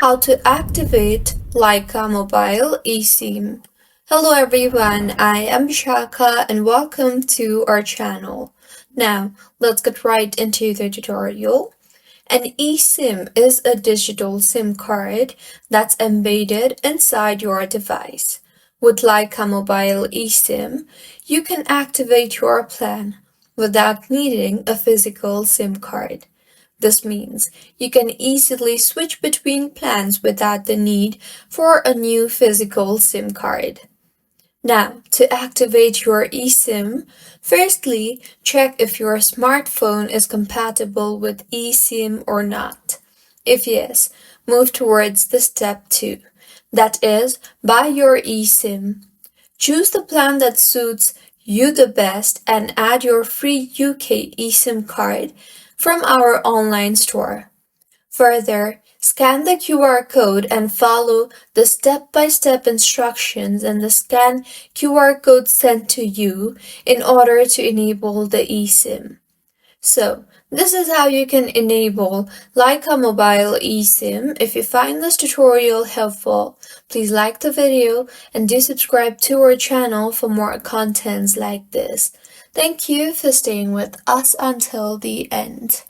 How to activate Lycamobile eSIM. Hello everyone, I am Shaka and welcome to our channel. Now, let's get right into the tutorial. An eSIM is a digital SIM card that's embedded inside your device. With Lycamobile eSIM, you can activate your plan without needing a physical SIM card. This means you can easily switch between plans without the need for a new physical SIM card. Now, to activate your eSIM, firstly, check if your smartphone is compatible with eSIM or not. If yes, move towards the step 2. That is, buy your eSIM. Choose the plan that suits you the best and add your free UK eSIM card from our online store. Further, scan the QR code and follow the step-by-step instructions in the scan QR code sent to you in order to enable the eSIM. So, this is how you can enable Lycamobile eSIM. If you find this tutorial helpful, please like the video and do subscribe to our channel for more contents like this. Thank you for staying with us until the end.